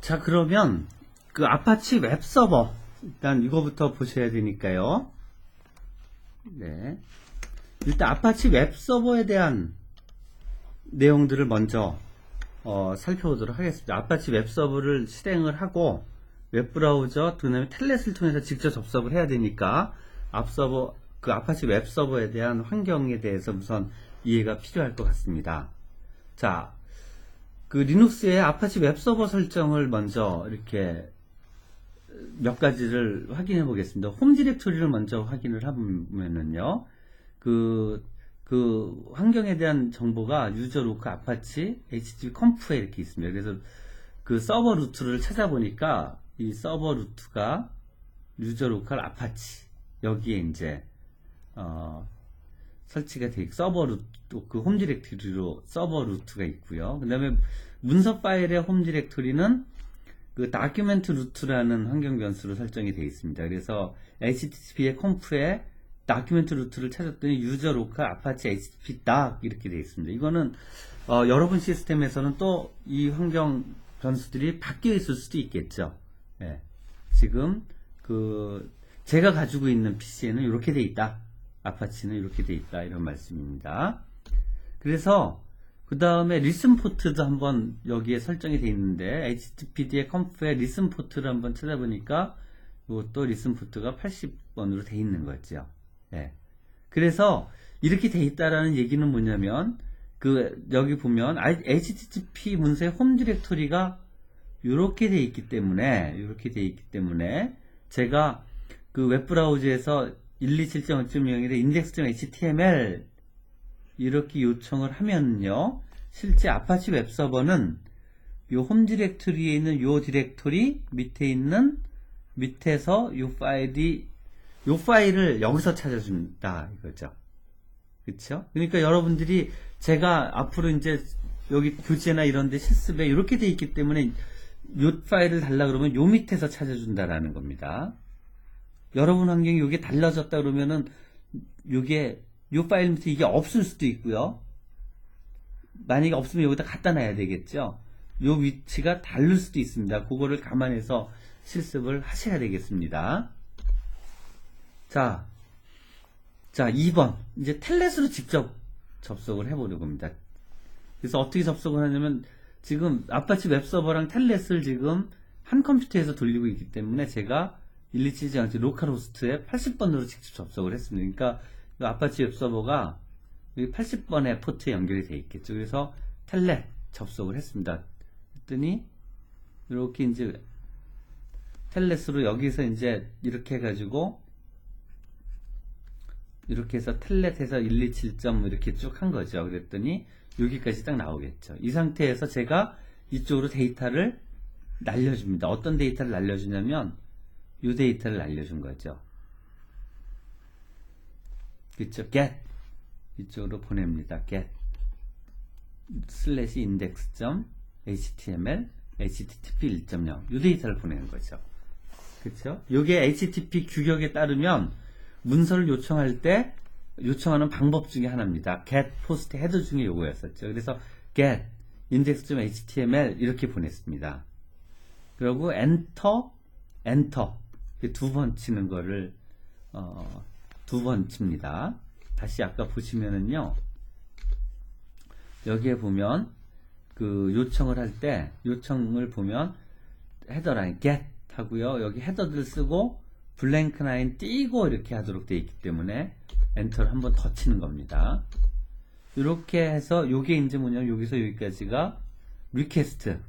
자, 그러면 그 아파치 웹서버 일단 이거부터 보셔야 되니까요. 네. 일단 아파치 웹서버에 대한 내용들을 먼저 살펴보도록 하겠습니다. 아파치 웹서버를 실행을 하고 웹브라우저, 그다음에 텔넷을 통해서 직접 접속을 해야 되니까 그 아파치 웹서버에 대한 환경에 대해서 우선 이해가 필요할 것 같습니다. 자, 그 리눅스의 아파치 웹서버 설정을 먼저 이렇게 몇 가지를 확인해 보겠습니다. 홈 디렉토리를 먼저 확인을 하면은요, 그 환경에 대한 정보가 유저 로컬 아파치 http 컴프에 이렇게 있습니다. 그래서 그 서버 루트를 찾아보니까 이 서버 루트가 유저 로컬 아파치 여기에 이제 설치가 돼 있고 서버 루트 그 홈 디렉토리로 서버 루트가 있고요. 그 다음에 문서 파일의 홈 디렉토리는 그 다큐멘트 루트라는 환경 변수로 설정이 되어 있습니다. 그래서 http의 컴프에 다큐멘트 루트를 찾았더니 유저 로컬 아파치 http 닥 이렇게 되어 있습니다. 이거는 여러분 시스템에서는 또 이 환경 변수들이 바뀌어 있을 수도 있겠죠. 예. 지금 제가 가지고 있는 PC에는 이렇게 되어 있다. 아파치는 이렇게 되어 있다. 이런 말씀입니다. 그래서 그 다음에 리슨 포트도 한번 여기에 설정이 되어 있는데 httpd의 컴프에 리슨 포트를 한번 찾아보니까 이것도 리슨 포트가 80번으로 되어 있는 거죠. 예. 그래서 이렇게 되어 있다라는 얘기는 뭐냐면 여기 보면 http 문서의 홈 디렉토리가 이렇게 되어 있기 때문에 제가 그 웹브라우저에서 127.5.0의 index.html 이렇게 요청을 하면요, 실제 아파치 웹서버는 요 홈 디렉토리에 있는 요 디렉토리 밑에서 요 파일을 여기서 찾아준다 이거죠. 그쵸? 그러니까 여러분들이 제가 앞으로 이제 여기 교재나 이런데 실습에 이렇게 돼 있기 때문에 요 파일을 달라 그러면 요 밑에서 찾아준다라는 겁니다. 여러분 환경이 요게 달라졌다 그러면은 요 파일 밑에 이게 없을 수도 있고요. 만약에 없으면 여기다 갖다 놔야 되겠죠. 요 위치가 다를 수도 있습니다. 그거를 감안해서 실습을 하셔야 되겠습니다. 자, 2번. 이제 텔넷으로 직접 접속을 해보려고 합니다. 그래서 어떻게 접속을 하냐면, 지금 아파치 웹서버랑 텔넷을 지금 한 컴퓨터에서 돌리고 있기 때문에 제가 127.0 로컬 호스트에 80번으로 직접 접속을 했습니다. 그러니까 이 아파치 웹서버가 80번의 포트에 연결이 되어 있겠죠. 그래서 텔넷 접속을 했습니다. 했더니 이렇게 이제 텔넷으로 여기서 이제 이렇게 해가지고 이렇게 해서 텔넷에서 127. 이렇게 쭉 한 거죠. 그랬더니 여기까지 딱 나오겠죠. 이 상태에서 제가 이쪽으로 데이터를 날려줍니다. 어떤 데이터를 날려주냐면 이 데이터를 날려준 거죠. 그쵸? get 이쪽으로 보냅니다. get /index.html http 1.0 이 데이터를 보내는 거죠. 그쵸? 요게 http 규격에 따르면 문서를 요청할 때 요청하는 방법 중에 하나입니다. get post header 중에 요거였었죠. 그래서 get index.html 이렇게 보냈습니다. 그리고 enter 두 번 치는 거를 두 번 칩니다. 다시 아까 보시면은요, 여기에 보면 그 요청을 할 때 요청을 보면 헤더 라인 get 하고요, 여기 헤더들 쓰고 블랭크 라인 띄고 이렇게 하도록 되어 있기 때문에 엔터를 한 번 더 치는 겁니다. 이렇게 해서 요게 이제 뭐냐면 여기서 여기까지가 리퀘스트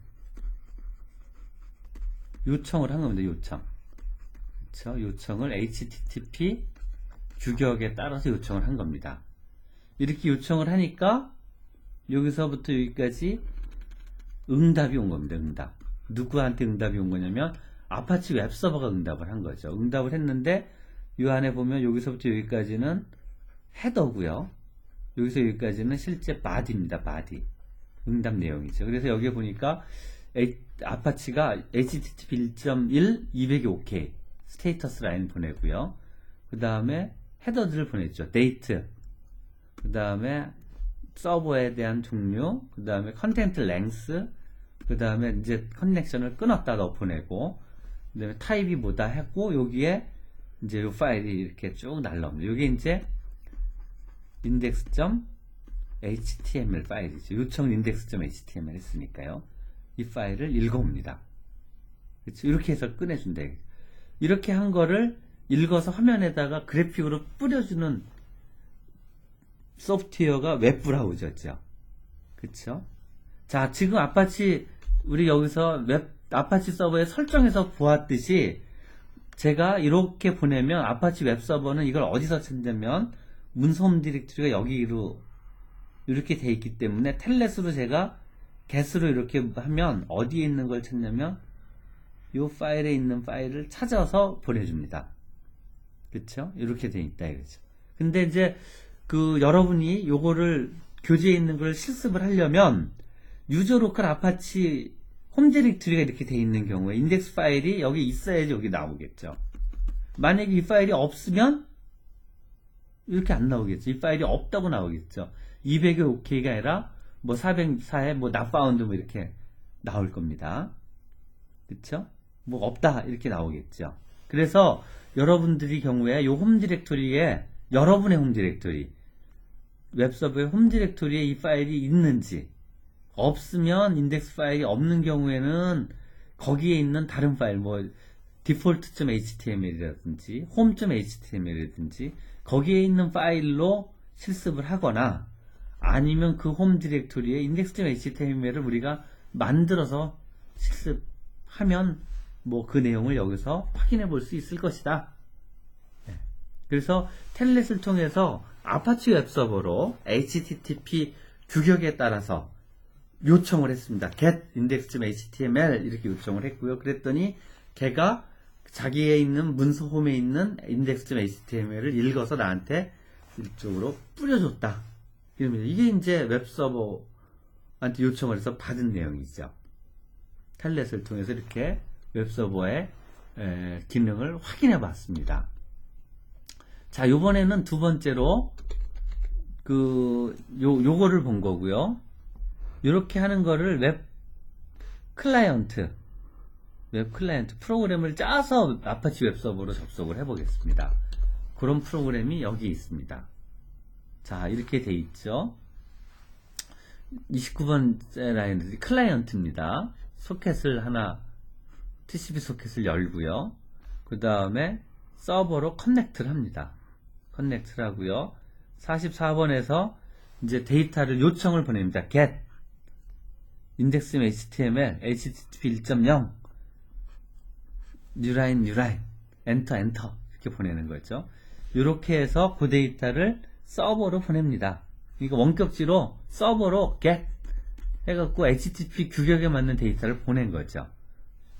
요청을 한 겁니다. 그쵸? 요청을 http 규격에 따라서 요청을 한 겁니다. 이렇게 요청을 하니까 여기서부터 여기까지 응답이 온 겁니다. 응답. 누구한테 응답이 온 거냐면 아파치 웹서버가 응답을 한 거죠. 응답을 했는데 이 안에 보면 여기서부터 여기까지는 헤더고요. 여기서 여기까지는 실제 body입니다. body. 응답 내용이죠. 그래서 여기에 보니까 아파치가 http 1.1 200이 OK 스테이터스 라인 보내고요. 그 다음에 헤더들을 보냈죠. date 그 다음에 서버에 대한 종류 그 다음에 컨텐트 랭스 그 다음에 이제 커넥션을 끊었다 넣어보내고, 그 다음에 타입이 뭐다 했고, 여기에 이제 이 파일이 이렇게 쭉 날라옵니다. 이게 이제 index.html 파일이죠. 요청 index.html 했으니까요. 이 파일을 읽어옵니다. 그렇죠? 이렇게 해서 꺼내준다. 이렇게 한 거를 읽어서 화면에다가 그래픽으로 뿌려주는 소프트웨어가 웹브라우저죠. 그쵸? 자, 지금 아파치, 우리 여기서 아파치 서버에 설정해서 보았듯이, 제가 이렇게 보내면 아파치 웹 서버는 이걸 어디서 찾냐면, 문서 홈 디렉토리가 여기로, 이렇게 돼 있기 때문에, 텔넷으로 제가 get으로 이렇게 하면, 어디에 있는 걸 찾냐면, 이 파일에 있는 파일을 찾아서 보내줍니다. 그쵸? 이렇게 돼 있다, 이거죠. 근데 이제, 여러분이 요거를 교재에 있는 걸 실습을 하려면 유저 로컬 아파치 홈 디렉토리가 이렇게 돼 있는 경우에 인덱스 파일이 여기 있어야지 여기 나오겠죠. 만약에 이 파일이 없으면 이렇게 안 나오겠죠. 이 파일이 없다고 나오겠죠. 200의 OK가 아니라 뭐 404에 뭐 not found 뭐 이렇게 나올 겁니다. 그쵸? 뭐 없다 이렇게 나오겠죠. 그래서 여러분들이 경우에 요 홈 디렉토리에 여러분의 홈 디렉토리 웹서버의 홈 디렉토리에 이 파일이 있는지, 없으면 인덱스 파일이 없는 경우에는 거기에 있는 다른 파일, 뭐 default.html이라든지 home.html이라든지 거기에 있는 파일로 실습을 하거나, 아니면 그 홈 디렉토리에 index.html을 우리가 만들어서 실습하면 뭐 그 내용을 여기서 확인해 볼 수 있을 것이다. 그래서 텔넷을 통해서 아파치 웹서버로 HTTP 규격에 따라서 요청을 했습니다. get index.html 이렇게 요청을 했고요. 그랬더니 걔가 자기에 있는 문서 홈에 있는 index.html을 읽어서 나한테 이쪽으로 뿌려줬다. 이럽니다. 이게 이제 웹서버한테 요청을 해서 받은 내용이죠. 텔넷을 통해서 이렇게 웹서버의 기능을 확인해 봤습니다. 자, 요번에는 두 번째로, 요거를 본 거고요. 요렇게 하는 거를 웹 클라이언트 프로그램을 짜서 아파치 웹 서버로 접속을 해 보겠습니다. 그런 프로그램이 여기 있습니다. 자, 이렇게 돼 있죠. 29번째 라인은 클라이언트입니다. 소켓을 하나, TCP 소켓을 열고요. 그 다음에 서버로 커넥트를 합니다. 커넥트를 하고요. 44번에서 이제 데이터를 요청을 보냅니다. get index.html http 1.0 뉴라인 엔터 이렇게 보내는 거죠. 이렇게 해서 그 데이터를 서버로 보냅니다. 이거 원격지로 서버로 get 해갖고 http 규격에 맞는 데이터를 보낸 거죠.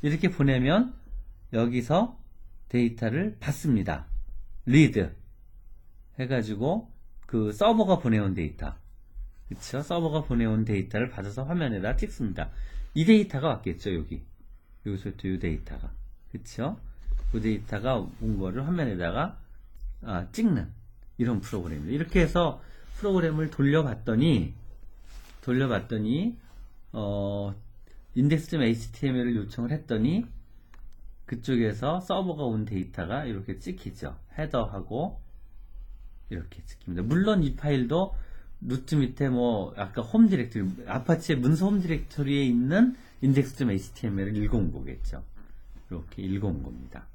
이렇게 보내면 여기서 데이터를 받습니다. read 해가지고 그 서버가 보내온 데이터, 그쵸? 서버가 보내온 데이터를 받아서 화면에다 찍습니다. 이 데이터가 왔겠죠, 여기서부터 이 데이터가, 그쵸? 그 데이터가 온 거를 화면에다가 찍는 이런 프로그램입니다. 이렇게 해서 프로그램을 돌려봤더니 index.html을 요청을 했더니 그쪽에서 서버가 온 데이터가 이렇게 찍히죠. 헤더하고 이렇게 찍힙니다. 물론 이 파일도 루트 밑에 뭐 아까 홈 디렉토리, 아파치의 문서 홈 디렉토리에 있는 index.html을 읽어온 거겠죠. 이렇게 읽어온 겁니다.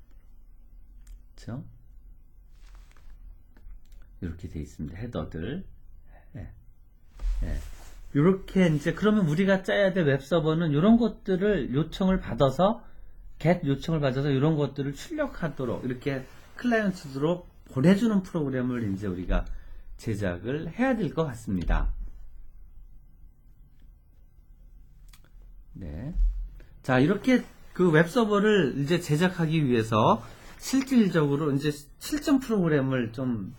그렇죠? 이렇게 돼 있습니다. 헤더들. 이렇게 이제 그러면 우리가 짜야 될 웹서버는 이런 것들을 요청을 받아서 get 요청을 받아서 이런 것들을 출력하도록 이렇게 클라이언트로 보내주는 프로그램을 이제 우리가 제작을 해야 될 것 같습니다. 네. 자, 이렇게 그 웹서버를 이제 제작하기 위해서 실질적으로 이제 실전 프로그램을 좀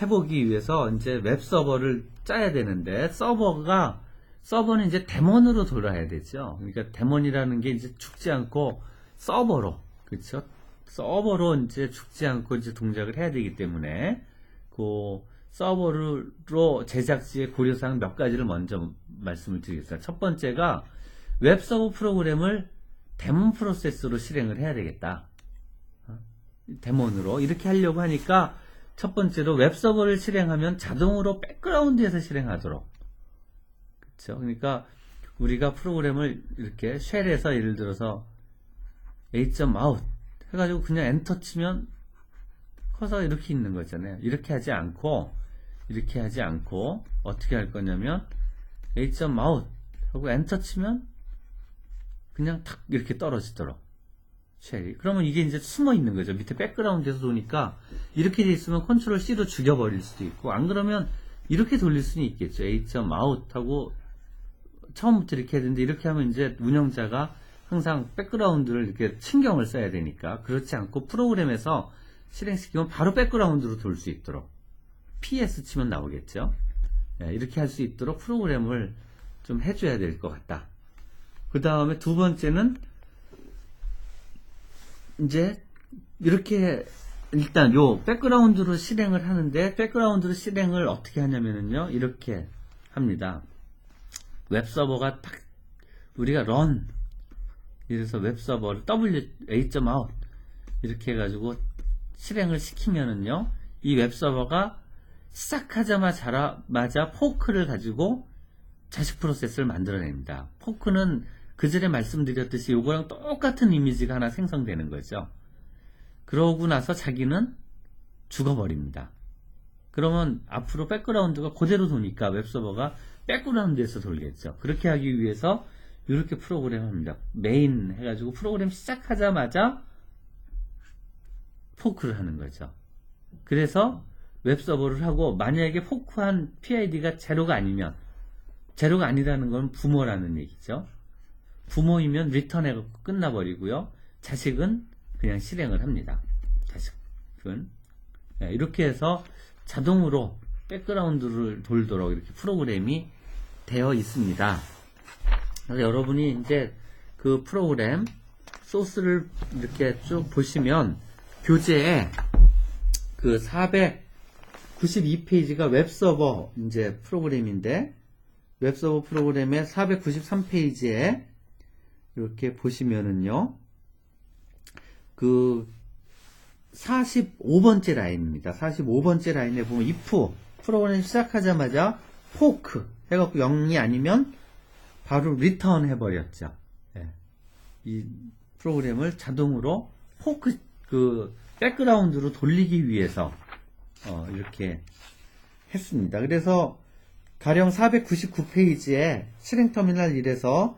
해보기 위해서 이제 웹서버를 짜야 되는데, 서버는 이제 데몬으로 돌아야 되죠. 그러니까 데몬이라는 게 이제 죽지 않고 서버로, 그렇죠? 서버로 이제 죽지 않고 이제 동작을 해야 되기 때문에 그 서버로 제작지의 고려사항 몇 가지를 먼저 말씀을 드리겠습니다. 첫 번째가 웹서버 프로그램을 데몬 프로세스로 실행을 해야 되겠다. 데몬으로 이렇게 하려고 하니까 첫 번째로 웹서버를 실행하면 자동으로 백그라운드에서 실행하도록. 그렇죠? 그러니까 우리가 프로그램을 이렇게 쉘에서 예를 들어서 a.out 해가지고 그냥 엔터 치면 커서가 이렇게 있는 거잖아요. 이렇게 하지 않고 어떻게 할 거냐면 a.out 하고 엔터 치면 그냥 탁 이렇게 떨어지도록 쉘이. 그러면 이게 이제 숨어 있는 거죠. 밑에 백그라운드에서 도니까 이렇게 돼 있으면 컨트롤 C로 죽여버릴 수도 있고, 안 그러면 이렇게 돌릴 수는 있겠죠. a.out 하고 처음부터 이렇게 해야 되는데, 이렇게 하면 이제 운영자가 항상 백그라운드를 이렇게 신경을 써야 되니까, 그렇지 않고 프로그램에서 실행시키면 바로 백그라운드로 돌 수 있도록 PS 치면 나오겠죠. 이렇게 할 수 있도록 프로그램을 좀 해줘야 될 것 같다. 그 다음에 두 번째는 이제 이렇게 일단 요 백그라운드로 실행을 하는데, 백그라운드로 실행을 어떻게 하냐면요, 이렇게 합니다. 웹서버가 딱 우리가 run 이래서 웹서버를 a.out 이렇게 해가지고 실행을 시키면은요, 이 웹서버가 시작하자마자 포크를 가지고 자식 프로세스를 만들어냅니다. 포크는 그 전에 말씀드렸듯이 요거랑 똑같은 이미지가 하나 생성되는 거죠. 그러고 나서 자기는 죽어버립니다. 그러면 앞으로 백그라운드가 그대로 도니까 웹서버가 백그라운드에서 돌겠죠. 그렇게 하기 위해서 이렇게 프로그램 합니다. 메인 해가지고 프로그램 시작하자마자 포크를 하는 거죠. 그래서 웹서버를 하고, 만약에 포크한 PID가 제로가 아니면, 제로가 아니라는 건 부모라는 얘기죠. 부모이면 리턴해갖고 끝나버리고요. 자식은 그냥 실행을 합니다. 자식은. 이렇게 해서 자동으로 백그라운드를 돌도록 이렇게 프로그램이 되어 있습니다. 그래서 여러분이 이제 그 프로그램 소스를 이렇게 쭉 보시면, 교재에 그 492페이지가 웹서버 이제 프로그램인데, 웹서버 프로그램의 493페이지에 이렇게 보시면은요, 그 45번째 라인입니다. 45번째 라인에 보면 if 프로그램 시작하자마자 포크 해갖고 0이 아니면 바로 리턴 해버렸죠. 이 프로그램을 자동으로 포크 그 백그라운드로 돌리기 위해서 이렇게 했습니다. 그래서 가령 499페이지에 실행터미널 1에서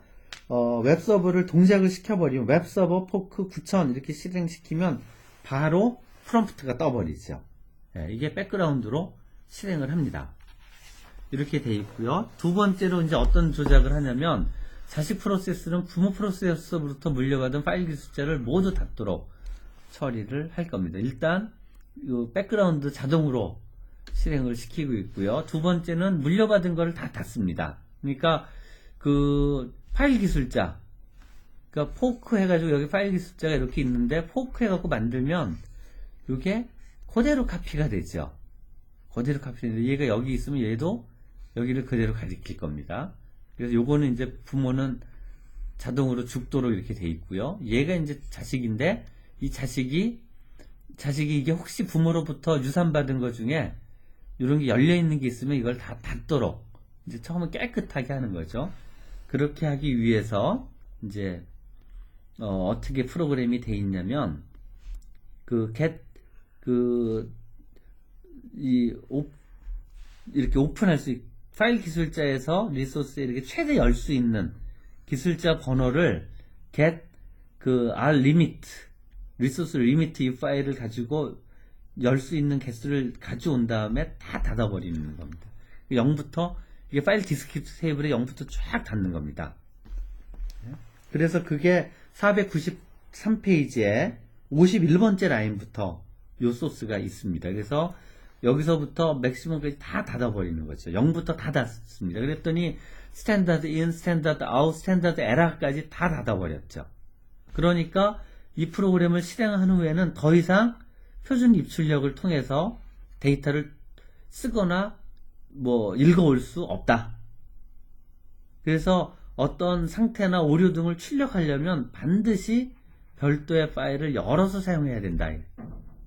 웹서버를 동작을 시켜버리면 웹서버 포크 9000 이렇게 실행시키면 바로 프롬프트가 떠버리죠. 이게 백그라운드로 실행을 합니다. 이렇게 돼 있고요. 두 번째로 이제 어떤 조작을 하냐면, 자식 프로세스는 부모 프로세서부터 물려받은 파일 기술자를 모두 닫도록 처리를 할 겁니다. 일단 이 백그라운드 자동으로 실행을 시키고 있고요. 두 번째는 물려받은 거를 다 닫습니다. 그러니까 그 파일 기술자, 그러니까 포크 해가지고 여기 파일 기술자가 이렇게 있는데, 포크 해갖고 만들면 이게 그대로 카피가 되죠. 그대로 카피되는데, 얘가 여기 있으면 얘도 여기를 그대로 가리킬 겁니다. 그래서 요거는 이제 부모는 자동으로 죽도록 이렇게 돼 있고요. 얘가 이제 자식인데, 이 자식이 이게 혹시 부모로부터 유산받은 것 중에 이런 게 열려있는 게 있으면 이걸 다 닫도록 이제 처음에 깨끗하게 하는 거죠. 그렇게 하기 위해서 이제 어떻게 프로그램이 돼 있냐면, 이렇게 오픈할 수 파일 기술자에서 리소스에 이렇게 최대 열 수 있는 기술자 번호를 get r limit 리소스 리미트 이 파일을 가지고 열 수 있는 개수를 가져온 다음에 다 닫아버리는 겁니다. 0부터 이게 파일 디스크립트 테이블에 0부터 쫙 닫는 겁니다. 그래서 그게 493페이지에 51번째 라인부터 요 소스가 있습니다. 그래서 여기서부터 맥시멈까지 다 닫아버리는 거죠. 0부터 다 닫습니다. 그랬더니 스탠다드 인, 스탠다드 아웃, 스탠다드 에러까지 다 닫아버렸죠. 그러니까 이 프로그램을 실행한 후에는 더 이상 표준 입출력을 통해서 데이터를 쓰거나 뭐 읽어올 수 없다. 그래서 어떤 상태나 오류 등을 출력하려면 반드시 별도의 파일을 열어서 사용해야 된다.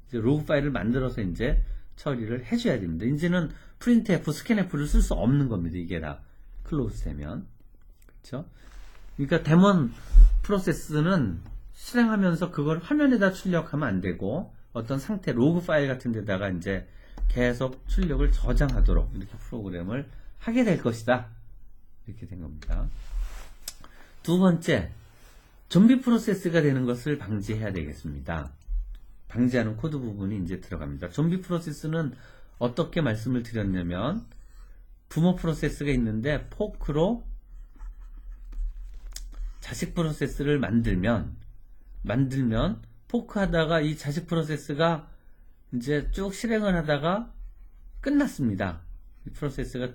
이제 로그 파일을 만들어서 이제 처리를 해줘야 됩니다. 이제는 프린트F, 스캔F를 쓸 수 없는 겁니다. 이게 다 클로즈 되면. 그렇죠? 그러니까 데몬 프로세스는 실행하면서 그걸 화면에다 출력하면 안 되고 어떤 상태 로그 파일 같은 데다가 이제 계속 출력을 저장하도록 이렇게 프로그램을 하게 될 것이다. 이렇게 된 겁니다. 두 번째, 좀비 프로세스가 되는 것을 방지해야 되겠습니다. 방지하는 코드 부분이 이제 들어갑니다. 좀비 프로세스는 어떻게 말씀을 드렸냐면 부모 프로세스가 있는데 포크로 자식 프로세스를 만들면 포크 하다가 이 자식 프로세스가 이제 쭉 실행을 하다가 끝났습니다. 이 프로세스가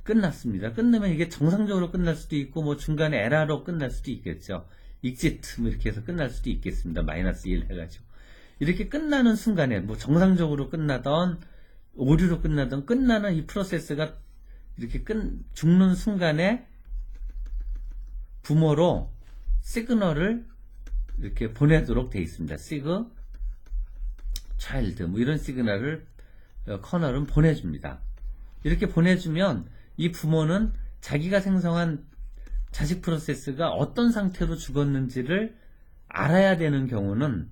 끝났습니다. 끝나면 이게 정상적으로 끝날 수도 있고 뭐 중간에 에러로 끝날 수도 있겠죠. exit 뭐 이렇게 해서 끝날 수도 있겠습니다. -1 해가지고 이렇게 끝나는 순간에 뭐 정상적으로 끝나던 오류로 끝나던 끝나는 이 프로세스가 이렇게 죽는 순간에 부모로 시그널을 이렇게 보내도록 되어 있습니다. 시그 차일드 뭐 이런 시그널을 커널은 보내줍니다. 이렇게 보내주면 이 부모는 자기가 생성한 자식 프로세스가 어떤 상태로 죽었는지를 알아야 되는 경우가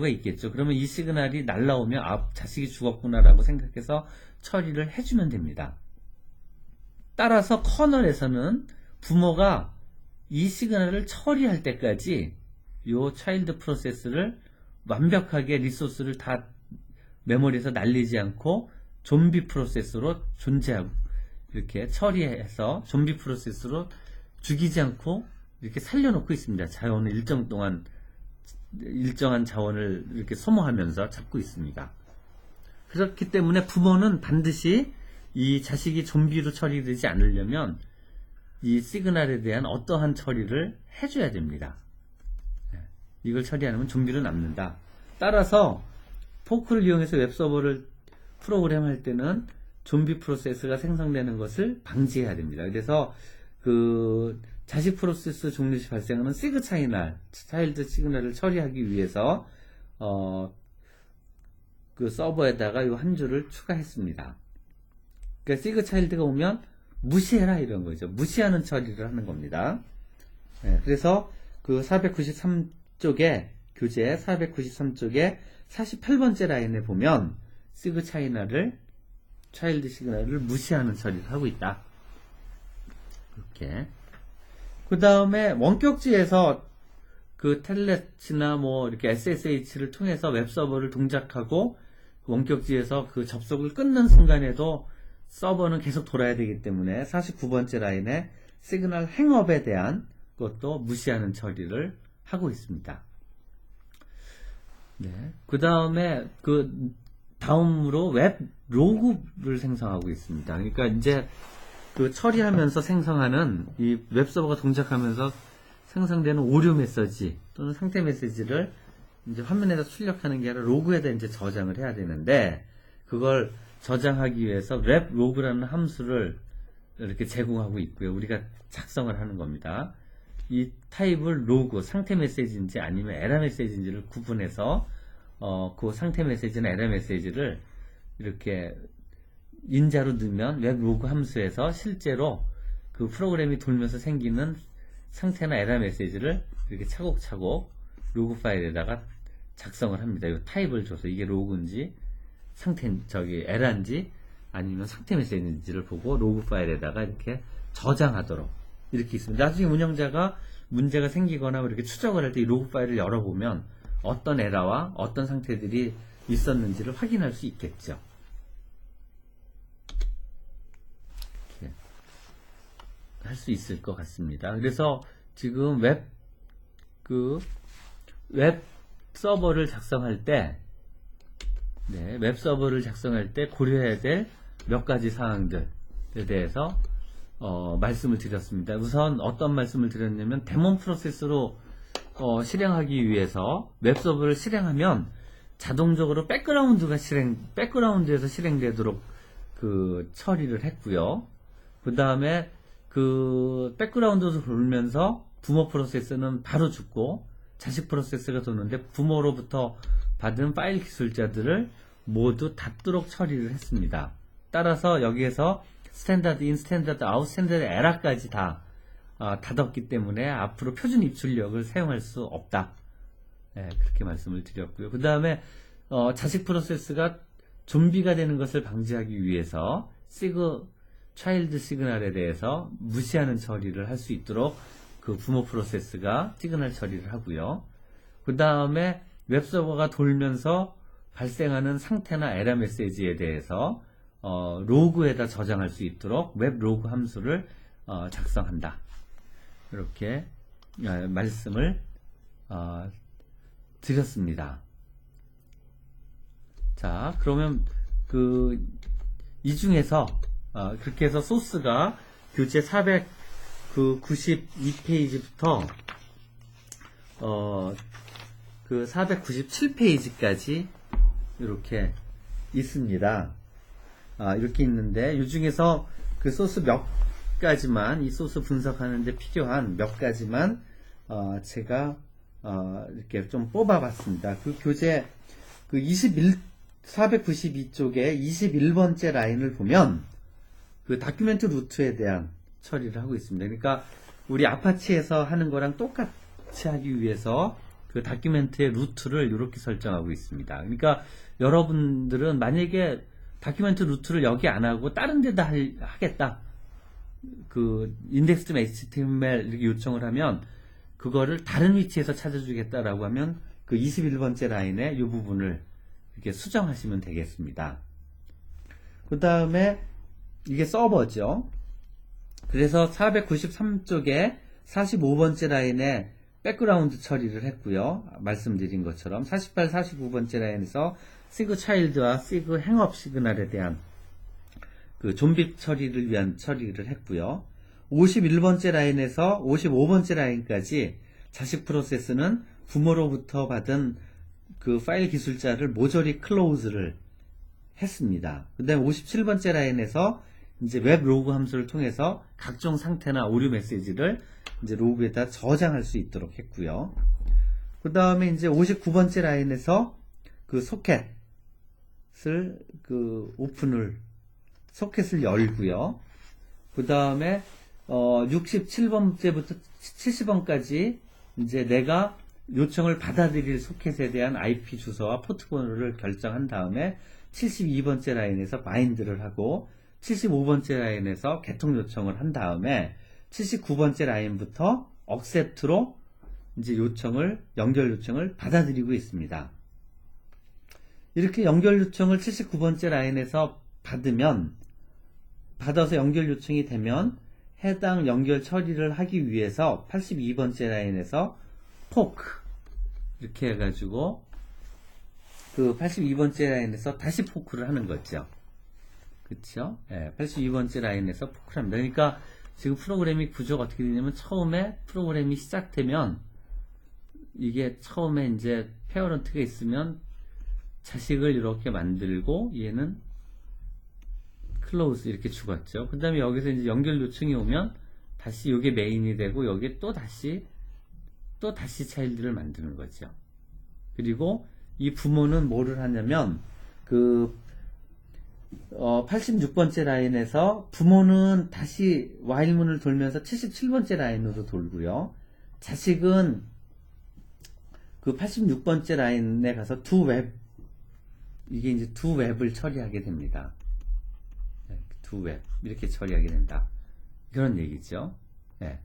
있겠죠. 그러면 이 시그널이 날라오면 자식이 죽었구나라고 생각해서 처리를 해주면 됩니다. 따라서 커널에서는 부모가 이 시그널을 처리할 때까지 이 차일드 프로세스를 완벽하게 리소스를 다 메모리에서 날리지 않고 좀비 프로세스로 존재하고 이렇게 처리해서 좀비 프로세스로 죽이지 않고 이렇게 살려놓고 있습니다. 자원을 일정한 자원을 이렇게 소모하면서 잡고 있습니다. 그렇기 때문에 부모는 반드시 이 자식이 좀비로 처리되지 않으려면 이 시그널에 대한 어떠한 처리를 해줘야 됩니다. 이걸 처리 안 하면 좀비로 남는다. 따라서 포크를 이용해서 웹서버를 프로그램할 때는 좀비 프로세스가 생성되는 것을 방지해야 됩니다. 그래서 그 자식 프로세스 종료 시 발생하는 시그 차일드 시그널을 처리하기 위해서 그 서버에다가 이 한 줄을 추가했습니다. 그러니까 시그 차일드가 오면 무시해라 이런 거죠. 무시하는 처리를 하는 겁니다. 그래서 그 493쪽에 교재 493쪽에 48번째 라인에 보면 시그 차일드 시그널을 무시하는 처리를 하고 있다. 이렇게. 그 다음에 원격지에서 그 텔넷이나 뭐 이렇게 SSH를 통해서 웹서버를 동작하고 원격지에서 그 접속을 끊는 순간에도 서버는 계속 돌아야 되기 때문에 49번째 라인에 시그널 행업에 대한 것도 무시하는 처리를 하고 있습니다. 네. 그 다음에 다음으로 웹 로그를 생성하고 있습니다. 그러니까 이제 그 처리하면서 생성하는 이 웹서버가 동작하면서 생성되는 오류 메시지 또는 상태 메시지를 이제 화면에다 출력하는 게 아니라 로그에다 이제 저장을 해야 되는데 그걸 저장하기 위해서 웹 로그라는 함수를 이렇게 제공하고 있고요. 우리가 작성을 하는 겁니다. 이 타입을 로그, 상태 메시지인지 아니면 에러 메시지인지를 구분해서 그 상태 메시지나 에러 메시지를 이렇게 인자로 넣으면 웹 로그 함수에서 실제로 그 프로그램이 돌면서 생기는 상태나 에러 메시지를 이렇게 차곡차곡 로그 파일에다가 작성을 합니다. 이 타입을 줘서 이게 로그인지 에러인지 아니면 상태 메시지인지를 보고 로그 파일에다가 이렇게 저장하도록 이렇게 있습니다. 나중에 운영자가 문제가 생기거나 이렇게 추적을 할 때 이 로그 파일을 열어보면 어떤 에러와 어떤 상태들이 있었는지를 확인할 수 있겠죠. 이렇게 할 수 있을 것 같습니다. 그래서 지금 웹 서버를 작성할 때 고려해야 될 몇 가지 사항들에 대해서 말씀을 드렸습니다. 우선 어떤 말씀을 드렸냐면 데몬 프로세스로 실행하기 위해서 웹서버를 실행하면 자동적으로 백그라운드에서 실행되도록 그 처리를 했고요. 그 다음에 그 백그라운드로 돌면서 부모 프로세스는 바로 죽고 자식 프로세스가 도는데 부모로부터 받은 파일 기술자들을 모두 닫도록 처리를 했습니다. 따라서 여기에서 스탠다드 인, 스탠다드 아웃, 스탠다드 에러까지 다 닫았기 때문에 앞으로 표준 입출력을 사용할 수 없다. 네, 그렇게 말씀을 드렸고요. 그 다음에 자식 프로세스가 좀비가 되는 것을 방지하기 위해서 차일드 시그널에 대해서 무시하는 처리를 할 수 있도록 그 부모 프로세스가 시그널 처리를 하고요. 그 다음에 웹서버가 돌면서 발생하는 상태나 에러 메시지에 대해서 로그에다 저장할 수 있도록 웹 로그 함수를 작성한다. 이렇게 말씀을 드렸습니다. 자, 그러면 이 중에서 그렇게 해서 소스가 교재 492페이지부터 그 497페이지까지 이렇게 있습니다. 이렇게 있는데 이 중에서 그 소스 몇 가지만, 이 소스 분석하는데 필요한 몇 가지만 제가 이렇게 좀 뽑아봤습니다. 그 교재 492쪽에 21번째 라인을 보면 그 다큐멘트 루트에 대한 처리를 하고 있습니다. 그러니까 우리 아파치에서 하는 거랑 똑같이 하기 위해서 그 다큐멘트의 루트를 이렇게 설정하고 있습니다. 그러니까 여러분들은 만약에 다큐멘트 루트를 여기 안 하고 다른 데다 하겠다. 그 index.html 이렇게 요청을 하면 그거를 다른 위치에서 찾아주겠다라고 하면 그 21번째 라인에 이 부분을 이렇게 수정하시면 되겠습니다. 그 다음에 이게 서버죠. 그래서 493쪽에 45번째 라인에 백그라운드 처리를 했고요. 말씀드린 것처럼 48, 49번째 라인에서 시그 차일드와 시그 행업 시그널에 대한 그 좀비 처리를 위한 처리를 했고요. 51번째 라인에서 55번째 라인까지 자식 프로세스는 부모로부터 받은 그 파일 기술자를 모조리 클로즈를 했습니다. 그 다음에 57번째 라인에서 이제 웹 로그 함수를 통해서 각종 상태나 오류 메시지를 이제 로그에다 저장할 수 있도록 했고요. 그 다음에 이제 59번째 라인에서 그 소켓을 소켓을 열고요. 그 다음에 67번째부터 70번까지 이제 내가 요청을 받아들일 소켓에 대한 IP 주소와 포트번호를 결정한 다음에 72번째 라인에서 바인드를 하고 75번째 라인에서 개통 요청을 한 다음에 79번째 라인부터 accept로 이제 연결 요청을 받아들이고 있습니다. 이렇게 연결 요청을 79번째 라인에서 받아서 연결 요청이 되면 해당 연결 처리를 하기 위해서 82번째 라인에서 포크 이렇게 해가지고 그 82번째 라인에서 다시 포크를 하는 거죠. 그쵸? 네, 82번째 라인에서 포크를 합니다. 그러니까 지금 프로그래밍 구조가 어떻게 되냐면 처음에 프로그램이 시작되면 이게 처음에 이제 페어런트가 있으면 자식을 이렇게 만들고 얘는 클로즈 이렇게 죽었죠. 그 다음에 여기서 이제 연결 요청이 오면 다시 이게 메인이 되고 여기에 또 다시 차일드를 만드는 거죠. 그리고 이 부모는 뭐를 하냐면 86번째 라인에서 부모는 다시 while문을 돌면서 77번째 라인으로 돌고요. 자식은 그 86번째 라인에 가서 이게 이제 두 웹을 처리하게 됩니다. 두 웹 이렇게 처리하게 된다. 그런 얘기죠. 네.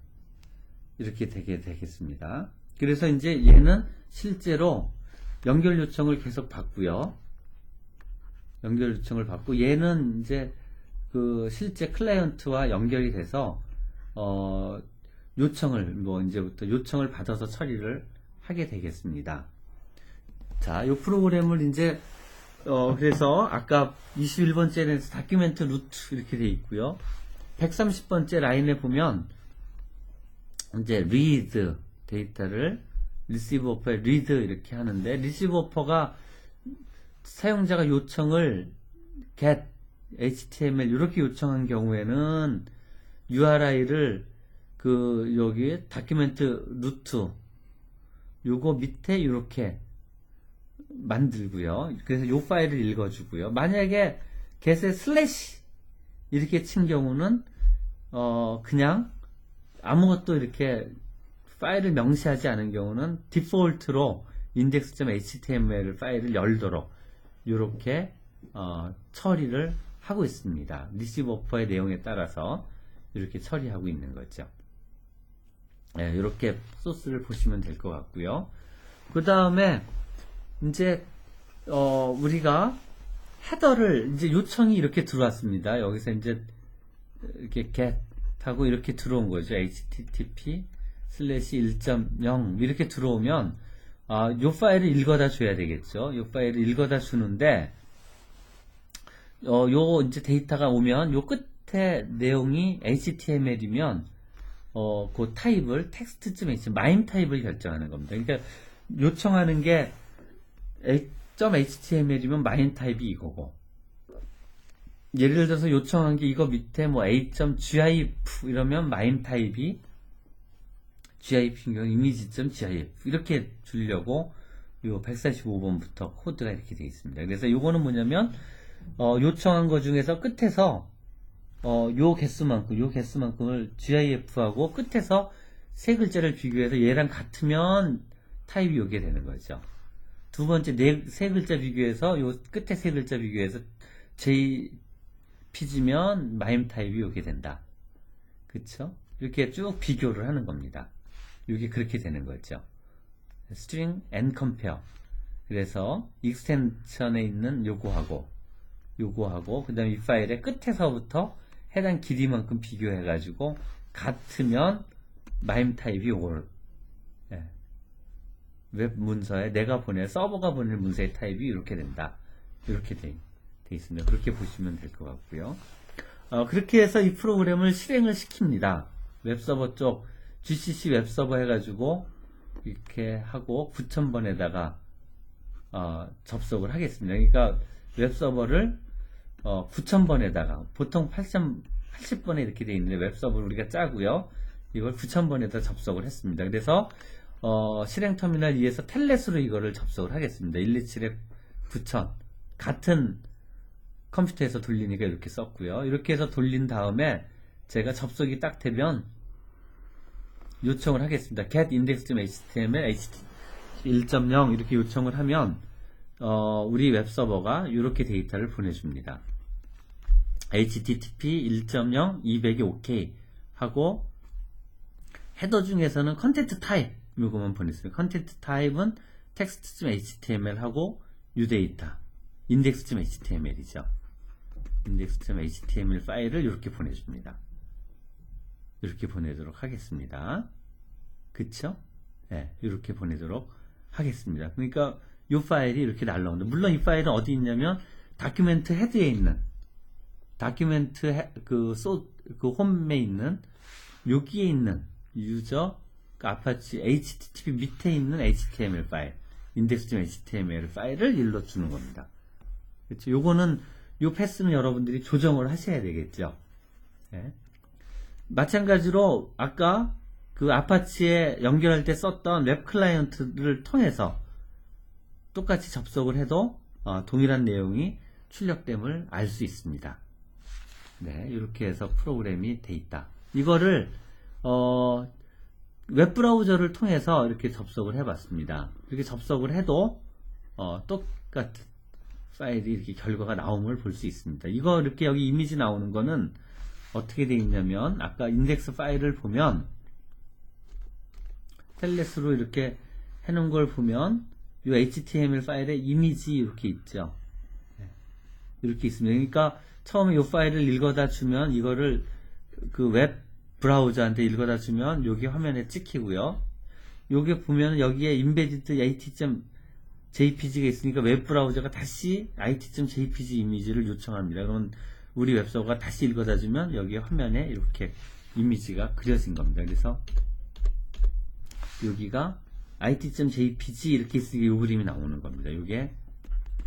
이렇게 되겠습니다. 그래서 이제 얘는 실제로 연결 요청을 계속 받고요. 연결 요청을 받고 얘는 이제 그 실제 클라이언트와 연결이 돼서 이제부터 요청을 받아서 처리를 하게 되겠습니다. 자, 이 프로그램을 이제 그래서 아까 21번째에서 다큐멘트 루트 이렇게 돼 있고요. 130번째 라인에 보면 이제 read 데이터를 receive offer에 read 이렇게 하는데 receive offer가 사용자가 요청을 get HTML 이렇게 요청한 경우에는 URI를 여기 다큐멘트 루트 요거 밑에 이렇게 만들고요. 그래서 요 파일을 읽어주고요. 만약에 get에 슬래시 이렇게 친 경우는 그냥 아무것도 이렇게 파일을 명시하지 않은 경우는 디폴트로 index.html 파일을 열도록 이렇게 처리를 하고 있습니다. 리시브 오퍼의 내용에 따라서 이렇게 처리하고 있는 거죠. 네, 이렇게 소스를 보시면 될 것 같고요. 그 다음에 이제 우리가 헤더를 이제 요청이 이렇게 들어왔습니다. 여기서 이제 이렇게 get 하고 이렇게 들어온 거죠. http/1.0 이렇게 들어오면 요 파일을 읽어다 줘야 되겠죠. 요 파일을 읽어다 주는데 요 이제 데이터가 오면 요 끝에 내용이 HTML이면 그 타입을 텍스트.html 마임 타입을 결정하는 겁니다. 그러니까 요청하는 게 .html이면 마임 타입이 이거고, 예를 들어서 요청한 게 이거 밑에 뭐 a.gif 이러면 마임 타입이 gif인 경우 이미지.gif 이렇게 주려고 요 145번부터 코드가 이렇게 되어 있습니다. 그래서 요거는 뭐냐면 요청한 거 중에서 끝에서 요 개수만큼을 gif하고 끝에서 세 글자를 비교해서 얘랑 같으면 타입이 요게 되는 거죠. 두 번째 세 글자 비교해서 요 끝에 세 글자 비교해서 jpg면 마임 타입이 요게 된다. 그쵸? 이렇게 쭉 비교를 하는 겁니다. 이게 그렇게 되는 거죠. string and compare. 그래서 익스텐션에 있는 요거하고 그 다음에 이 파일의 끝에서부터 해당 길이만큼 비교해가지고 같으면 마임 타입이 요걸 웹 문서에 서버가 보낼 문서의 타입이 이렇게 된다. 이렇게 돼 있습니다. 그렇게 보시면 될 것 같고요. 그렇게 해서 이 프로그램을 실행을 시킵니다. 웹서버 쪽 GCC 웹서버 해가지고 이렇게 하고 9000번에다가 접속을 하겠습니다. 그러니까 웹서버를 9000번에다가 보통 80번에 이렇게 되어 있는데 웹서버를 우리가 짜고요. 이걸 9000번에다 접속을 했습니다. 그래서 실행 터미널 2에서 텔넷으로 이거를 접속을 하겠습니다. 127에 9000 같은 컴퓨터에서 돌리니까 이렇게 썼고요. 이렇게 해서 돌린 다음에 제가 접속이 딱 되면 요청을 하겠습니다. get index.html http 1.0 이렇게 요청을 하면 우리 웹서버가 이렇게 데이터를 보내줍니다. http 1.0 200이 OK 하고 헤더 중에서는 컨텐트 타입 이거만 보냈습니다. 컨텐트 타입은 text.html 하고 uData index.html이죠. index.html 파일을 이렇게 보내줍니다. 이렇게 보내도록 하겠습니다. 그쵸? 네, 이렇게 보내도록 하겠습니다. 그러니까 이 파일이 이렇게 날라옵니다. 물론 이 파일은 어디 있냐면 다큐멘트 헤드에 있는 다큐멘트 그 홈에 있는 여기에 있는 유저 아파치 http 밑에 있는 html 파일 index.html 파일을 일로 주는 겁니다. 그렇죠? 요거는 요 패스는 여러분들이 조정을 하셔야 되겠죠. 네. 마찬가지로 아까 그 아파치에 연결할 때 썼던 웹 클라이언트를 통해서 똑같이 접속을 해도 동일한 내용이 출력됨을 알 수 있습니다. 네, 이렇게 해서 프로그램이 돼 있다. 이거를 웹브라우저를 통해서 이렇게 접속을 해봤습니다. 이렇게 접속을 해도 똑같은 파일이 이렇게 결과가 나옴을 볼 수 있습니다. 이거 이렇게 여기 이미지 나오는 거는 어떻게 되어 있냐면 아까 인덱스 파일을 보면 텔넷으로 이렇게 해놓은 걸 보면 이 HTML 파일에 이미지 이렇게 있죠. 이렇게 있습니다. 그러니까 처음에 이 파일을 읽어다 주면 이거를 그 웹 브라우저한테 읽어다 주면 여기 화면에 찍히고요. 여기 보면 여기에 인베디드 it.jpg가 있으니까 웹 브라우저가 다시 it.jpg 이미지를 요청합니다. 그러면 우리 웹서버가 다시 읽어다 주면 여기 화면에 이렇게 이미지가 그려진 겁니다. 그래서 여기가 it.jpg 이렇게 있으니까 이 그림이 나오는 겁니다. 이게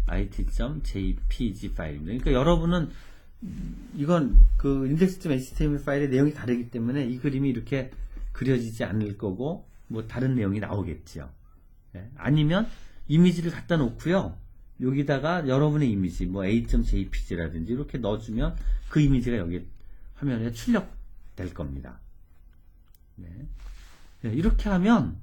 it.jpg 파일입니다. 그러니까 여러분은 이건 그 index.html 파일의 내용이 다르기 때문에 이 그림이 이렇게 그려지지 않을 거고 뭐 다른 내용이 나오겠죠. 예. 아니면 이미지를 갖다 놓고요. 여기다가 여러분의 이미지 뭐 a.jpg라든지 이렇게 넣어주면 그 이미지가 여기 화면에 출력될 겁니다. 네. 네, 이렇게 하면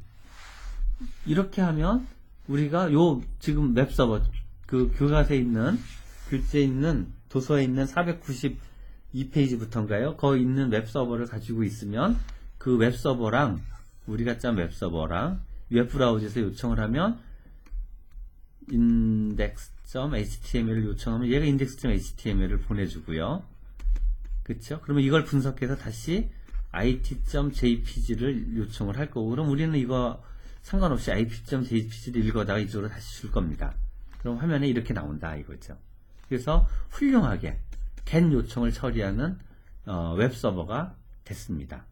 우리가 요 지금 웹서버 그 교과서에 있는 교재에 있는 도서에 있는 492페이지부터인가요? 거기 있는 웹서버를 가지고 있으면 그 웹서버랑 우리가 짠 웹서버랑 웹브라우저에서 요청을 하면 index.html을 요청하면 얘가 index.html을 보내주고요. 그쵸? 그러면 이걸 분석해서 다시 it.jpg를 요청을 할 거고, 그럼 우리는 이거 상관없이 it.jpg를 읽어다가 이쪽으로 다시 줄 겁니다. 그럼 화면에 이렇게 나온다 이거죠. 그래서 훌륭하게 get 요청을 처리하는 웹서버가 됐습니다.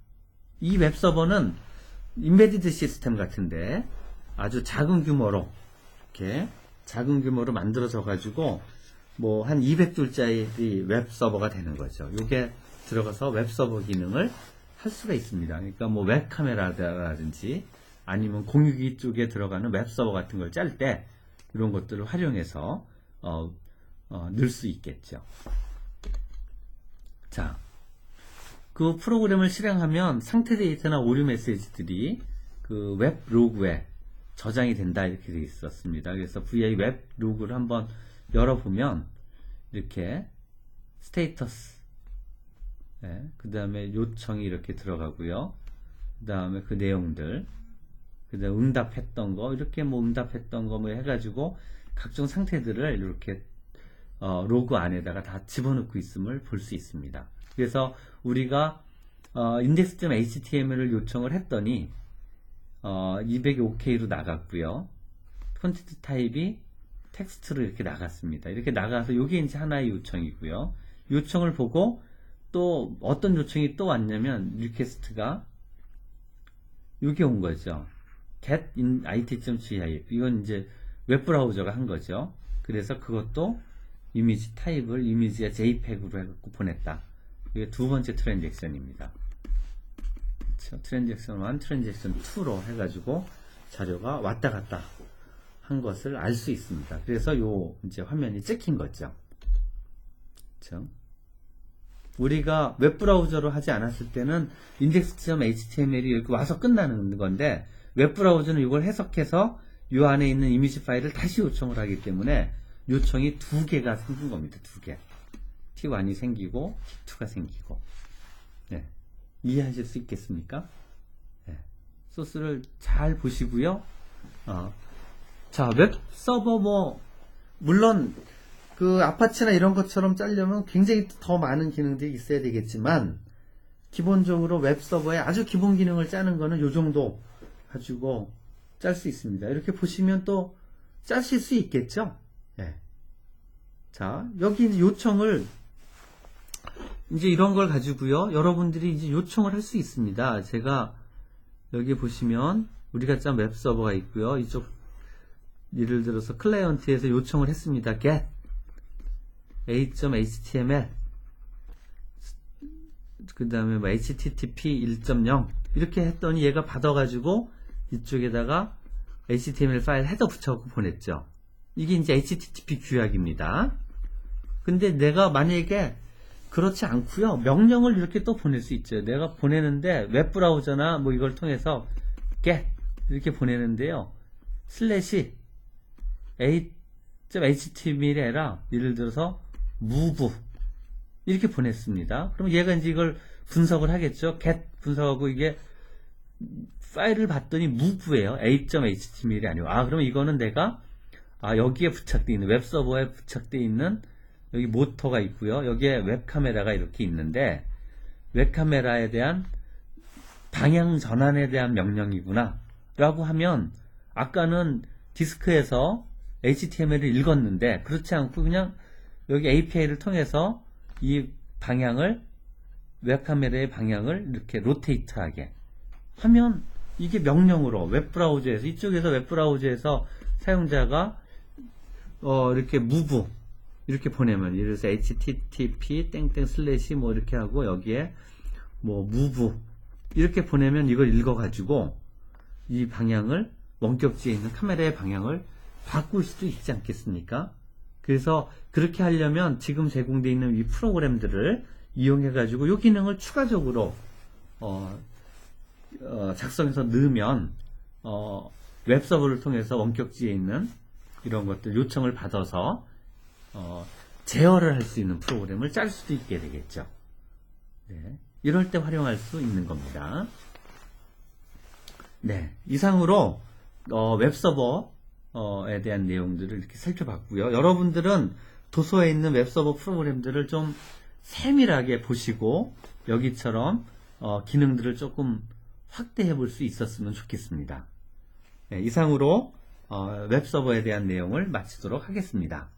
이 웹서버는 인베디드 시스템 같은데 아주 작은 규모로 이렇게 작은 규모로 만들어져 가지고 뭐 한 200줄짜리 웹서버가 되는 거죠. 이게 들어가서 웹서버 기능을 할 수가 있습니다. 그러니까 뭐 웹카메라라든지 아니면 공유기 쪽에 들어가는 웹서버 같은 걸 짤 때 이런 것들을 활용해서 넣을 수 있겠죠. 자, 그 프로그램을 실행하면 상태 데이터나 오류 메시지들이 그 웹 로그에 저장이 된다 이렇게 되어 있었습니다. 그래서 VI 웹 로그를 한번 열어보면 이렇게 스테이터스, 네, 그 다음에 요청이 이렇게 들어가고요. 그 다음에 그 내용들, 그 다음에 응답했던 거, 이렇게 뭐 응답했던 거 뭐 해가지고 각종 상태들을 이렇게 로그 안에다가 다 집어넣고 있음을 볼 수 있습니다. 그래서 우리가 index.html을 요청을 했더니 200이 OK로 나갔고요. 폰트 타입이 텍스트로 이렇게 나갔습니다. 이렇게 나가서 이게 이제 하나의 요청이고요. 요청을 보고 또 어떤 요청이 또 왔냐면 리퀘스트가 이게 온 거죠. get in it.gif 이건 이제 웹브라우저가 한 거죠. 그래서 그것도 이미지 타입을 이미지의 JPEG으로 해갖고 보냈다. 이게 두 번째 트랜잭션입니다. 그렇죠? 트랜잭션 1, 트랜잭션 2로 해가지고 자료가 왔다 갔다 한 것을 알 수 있습니다. 그래서 요 이제 화면이 찍힌 거죠. 그렇죠? 우리가 웹브라우저로 하지 않았을 때는 index.html이 이렇게 와서 끝나는 건데 웹브라우저는 이걸 해석해서 이 안에 있는 이미지 파일을 다시 요청을 하기 때문에 요청이 두 개가 생긴 겁니다. 두 개. T1이 생기고 T2가 생기고. 네. 이해하실 수 있겠습니까? 네. 소스를 잘 보시고요. 자, 웹 서버 뭐 물론 그 아파치나 이런 것처럼 짜려면 굉장히 더 많은 기능들이 있어야 되겠지만 기본적으로 웹 서버에 아주 기본 기능을 짜는 거는 요 정도 가지고 짤 수 있습니다. 이렇게 보시면 또 짜실 수 있겠죠? 네. 자, 여기 이제 요청을 이제 이런 걸 가지고요. 여러분들이 이제 요청을 할 수 있습니다. 제가 여기 보시면 우리가 짠 웹 서버가 있고요. 이쪽 예를 들어서 클라이언트에서 요청을 했습니다. get a.html 그 다음에 뭐 http 1.0 이렇게 했더니 얘가 받아가지고 이쪽에다가 HTML 파일 헤더 붙여갖고 보냈죠. 이게 이제 HTTP 규약입니다. 근데 내가 만약에 그렇지 않고요. 명령을 이렇게 또 보낼 수 있죠. 내가 보내는데 웹브라우저나 뭐 이걸 통해서 get 이렇게 보내는데요. 슬래시 a.html이 아니라 예를 들어서 move 이렇게 보냈습니다. 그럼 얘가 이제 이걸 분석을 하겠죠. get 분석하고 이게 파일을 봤더니 move예요. a.html이 아니고 그러면 이거는 내가 여기에 부착되어 있는 웹서버에 부착되어 있는 여기 모터가 있고요. 여기에 웹카메라가 이렇게 있는데 웹카메라에 대한 방향 전환에 대한 명령이구나 라고 하면 아까는 디스크에서 HTML을 읽었는데 그렇지 않고 그냥 여기 API를 통해서 이 방향을 웹카메라의 방향을 이렇게 로테이트하게 하면 이게 명령으로 웹브라우저에서 이쪽에서 웹브라우저에서 사용자가 이렇게 move 이렇게 보내면, 예를 들어서 http 땡땡 슬래시 뭐 이렇게 하고 여기에 뭐 move 이렇게 보내면 이걸 읽어가지고 이 방향을, 원격지에 있는 카메라의 방향을 바꿀 수도 있지 않겠습니까? 그래서 그렇게 하려면 지금 제공되어 있는 이 프로그램들을 이용해가지고 이 기능을 추가적으로 작성해서 넣으면 웹서버를 통해서 원격지에 있는 이런 것들 요청을 받아서 제어를 할 수 있는 프로그램을 짤 수도 있게 되겠죠. 네, 이럴 때 활용할 수 있는 겁니다. 네, 이상으로 웹서버에 대한 내용들을 이렇게 살펴봤고요. 여러분들은 도서에 있는 웹서버 프로그램들을 좀 세밀하게 보시고 여기처럼 기능들을 조금 확대해 볼 수 있었으면 좋겠습니다. 네, 이상으로 웹서버에 대한 내용을 마치도록 하겠습니다.